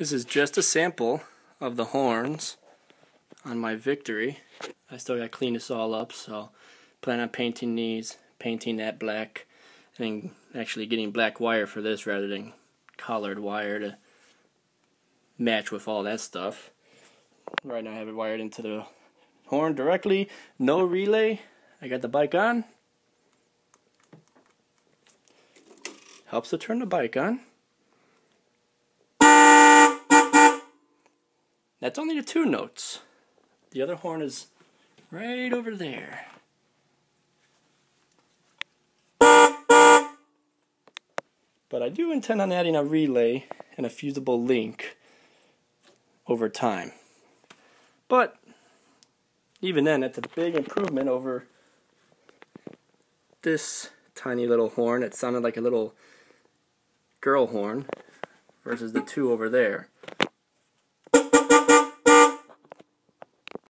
This is just a sample of the horns on my Victory. I still got to clean this all up, so plan on painting these, painting that black, and actually getting black wire for this rather than collared wire to match with all that stuff. Right now I have it wired into the horn directly, no relay. I got the bike on. Helps to turn the bike on. That's only the 2 notes. The other horn is right over there. But I do intend on adding a relay and a fusible link over time. But even then, that's a big improvement over this tiny little horn. It sounded like a little girl horn versus the 2 over there.